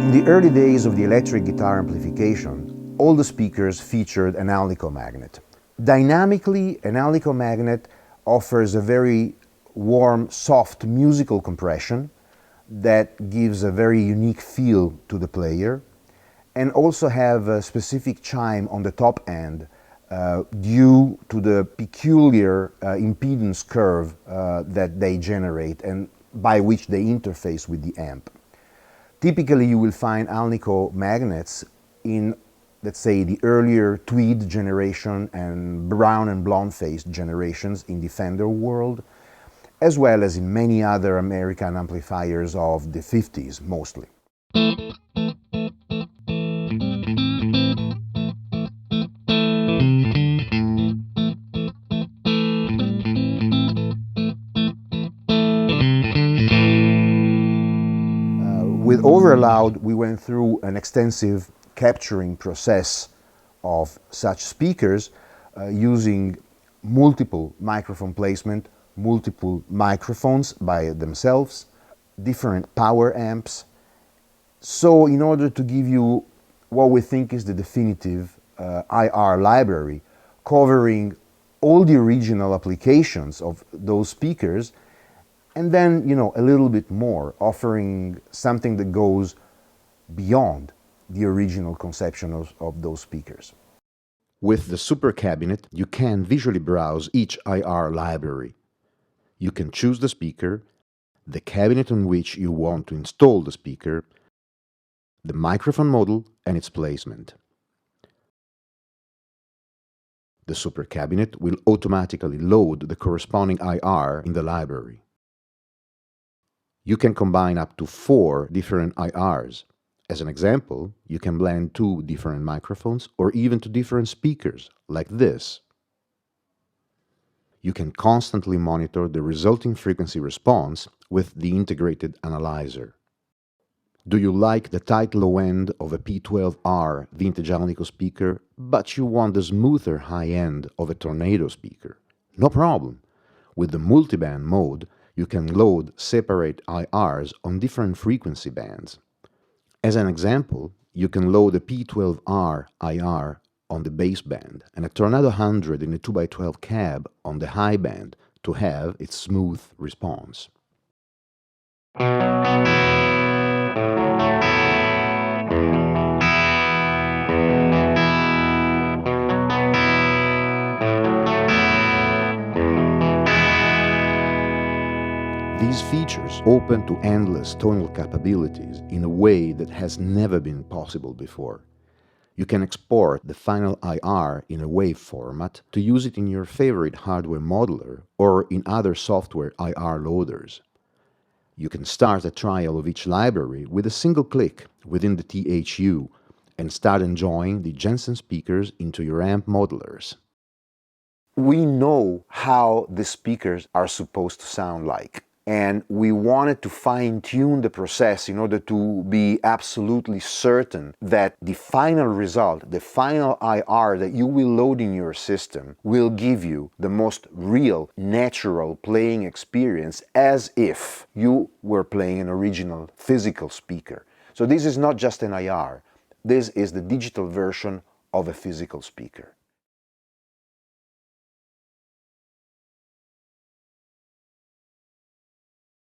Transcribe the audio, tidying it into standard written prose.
In the early days of the electric guitar amplification, all the speakers featured an Alnico magnet. Dynamically, an Alnico magnet offers a very warm, soft musical compression that gives a very unique feel to the player, and also have a specific chime on the top end due to the peculiar impedance curve that they generate and by which they interface with the amp. Typically, you will find Alnico magnets in, let's say, the earlier tweed generation and brown and blonde-faced generations in the Fender world, as well as in many other American amplifiers of the 50s, mostly. With Overloud, we went through an extensive capturing process of such speakers using multiple microphone placement, multiple microphones by themselves, different power amps. So in order to give you what we think is the definitive IR library, covering all the original applications of those speakers, and then, a little bit more, offering something that goes beyond the original conception of those speakers. With the Super Cabinet, you can visually browse each IR library. You can choose the speaker, the cabinet on which you want to install the speaker, the microphone model and its placement. The Super Cabinet will automatically load the corresponding IR in the library. You can combine up to 4 different IRs. As an example, you can blend 2 different microphones or even 2 different speakers, like this. You can constantly monitor the resulting frequency response with the integrated analyzer. Do you like the tight low end of a P12R Vintage Alnico speaker, but you want the smoother high end of a Tornado speaker? No problem. With the Multiband Mode, you can load separate IRs on different frequency bands. As an example, you can load a P12R IR on the bass band and a Tornado 100 in a 2x12 cab on the high band to have its smooth response. These features open to endless tonal capabilities in a way that has never been possible before. You can export the final IR in a WAV format to use it in your favorite hardware modeler or in other software IR loaders. You can start a trial of each library with a single click within the THU and start enjoying the Jensen speakers into your amp modelers. We know how the speakers are supposed to sound like, and we wanted to fine-tune the process in order to be absolutely certain that the final result, the final IR that you will load in your system, will give you the most real, natural playing experience as if you were playing an original physical speaker. So this is not just an IR, this is the digital version of a physical speaker.